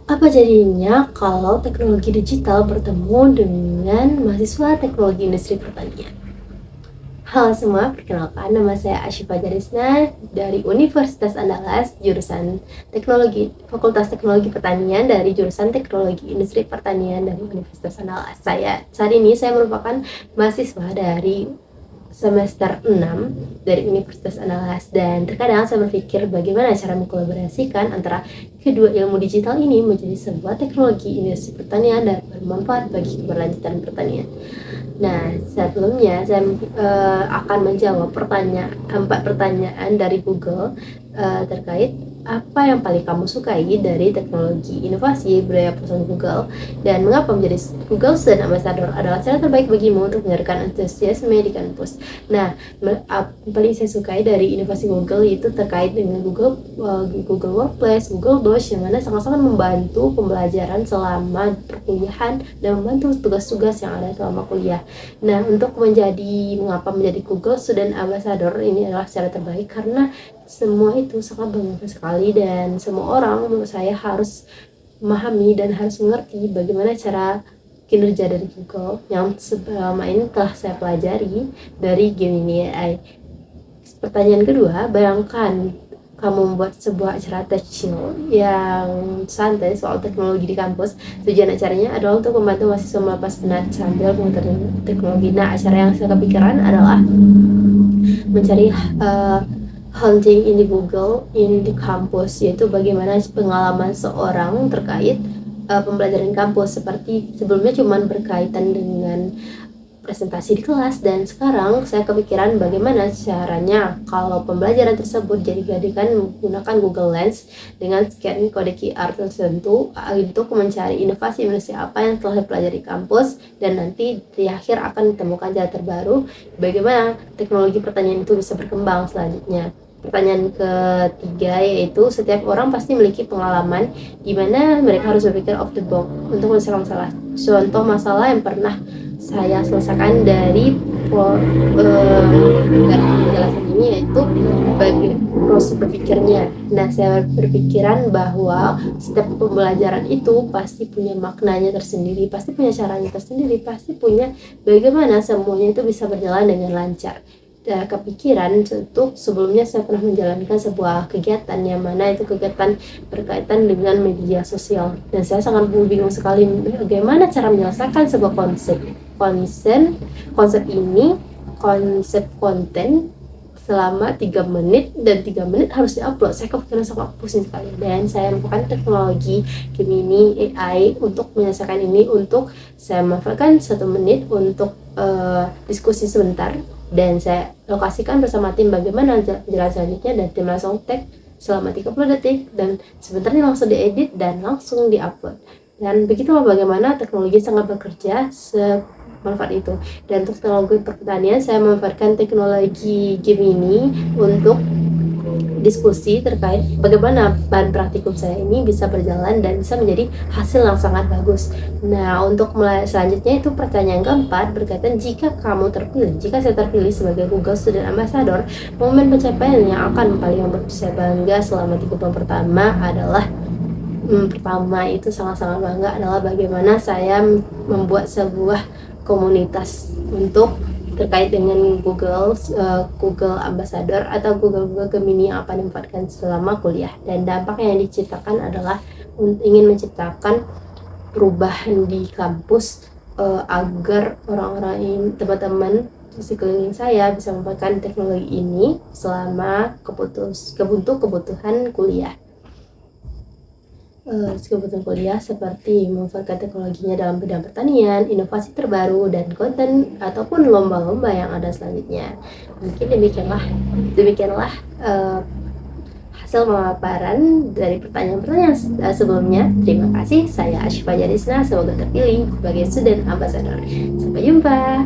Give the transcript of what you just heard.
Apa jadinya kalau teknologi digital bertemu dengan mahasiswa teknologi industri pertanian? Halo semua, perkenalkan nama saya Asyifa Jarisna dari Universitas Andalas, jurusan Teknologi, Fakultas Teknologi Pertanian dari jurusan Teknologi Industri Pertanian dari Universitas Andalas. Saat ini saya merupakan mahasiswa dari semester 6 dari Universitas Andalas, dan terkadang saya berpikir bagaimana cara mengkolaborasikan antara kedua ilmu digital ini menjadi sebuah teknologi industri pertanian dan bermanfaat bagi keberlanjutan pertanian. Nah, sebelumnya saya akan menjawab 4 pertanyaan dari Google terkait apa yang paling kamu sukai dari teknologi inovasi budaya perusahaan Google, dan mengapa menjadi Google Student Ambassador adalah cara terbaik bagimu untuk menyalurkan antusiasme di kampus. Nah, yang paling saya sukai dari inovasi Google itu terkait dengan Google Workplace, Google Docs, yang mana sangat-sangat membantu pembelajaran selama perkuliahan dan membantu tugas-tugas yang ada selama kuliah. Nah, mengapa menjadi Google Student Ambassador ini adalah cara terbaik karena semua itu sangat bermanfaat sekali, dan semua orang menurut saya harus memahami dan harus mengerti bagaimana cara kinerja dari Google yang selama ini telah saya pelajari dari Gemini AI. Pertanyaan kedua, bayangkan kamu membuat sebuah acara tech show yang santai soal teknologi di kampus. Tujuan acaranya adalah untuk membantu mahasiswa melepas penat sambil memutar teknologi. Nah, acara yang saya kepikiran adalah mencari hunting in the Google in the campus, yaitu bagaimana pengalaman seorang terkait pembelajaran kampus. Seperti sebelumnya cuma berkaitan dengan presentasi di kelas, dan sekarang saya kepikiran bagaimana caranya kalau pembelajaran tersebut dijadikan menggunakan Google Lens dengan scan kode QR tertentu untuk mencari inovasi apa yang telah dipelajari di kampus, dan nanti di akhir akan ditemukan jalan terbaru bagaimana teknologi pertanian itu bisa berkembang selanjutnya. Pertanyaan ketiga yaitu setiap orang pasti memiliki pengalaman di mana mereka harus berpikir off the box untuk menyelesaikan masalah. Contoh masalah yang pernah saya selesaikan dari penjelasan ini yaitu bagi proses berpikirnya. Nah, saya berpikiran bahwa setiap pembelajaran itu pasti punya maknanya tersendiri, pasti punya caranya tersendiri, pasti punya bagaimana semuanya itu bisa berjalan dengan lancar. Kepikiran untuk sebelumnya saya pernah menjalankan sebuah kegiatan yang mana itu kegiatan berkaitan dengan media sosial, dan saya sangat bingung sekali bagaimana cara menyelesaikan sebuah konsep konten selama 3 menit, dan 3 menit harus diupload. Saya kepikiran sangat pusing sekali, dan saya menggunakan teknologi Gemini AI untuk menyelesaikan ini. Untuk saya manfaatkan 1 menit untuk diskusi sebentar, dan saya lokasikan bersama tim bagaimana jalan selanjutnya, dan tim langsung tag selama 30 detik, dan sebentar ini langsung diedit dan langsung diupload. Dan begitulah bagaimana teknologi sangat bekerja semanfaat itu. Dan untuk teknologi pertanian, saya memanfaatkan teknologi Gemini untuk diskusi terkait bagaimana bahan praktikum saya ini bisa berjalan dan bisa menjadi hasil yang sangat bagus. Nah, untuk selanjutnya itu pertanyaan keempat berkaitan jika saya terpilih sebagai Google Student Ambassador, momen pencapaian yang akan paling membuat saya bangga selama 3 bulan pertama adalah pertama itu sangat-sangat bangga adalah bagaimana saya membuat sebuah komunitas untuk terkait dengan Google Ambassador atau Google Gemini yang akan dimanfaatkan selama kuliah, dan dampak yang diciptakan adalah ingin menciptakan perubahan di kampus agar orang-orang teman-teman di sekeliling saya bisa memanfaatkan teknologi ini selama kebutuhan kuliah. Kebutuhan kuliah seperti memanfaatkan teknologinya dalam bidang pertanian, inovasi terbaru, dan konten ataupun lomba-lomba yang ada selanjutnya. Mungkin demikianlah hasil pemaparan dari pertanyaan-pertanyaan sebelumnya. Terima kasih, saya Asyifa Jarisna, semoga terpilih sebagai Student Ambassador. Sampai jumpa.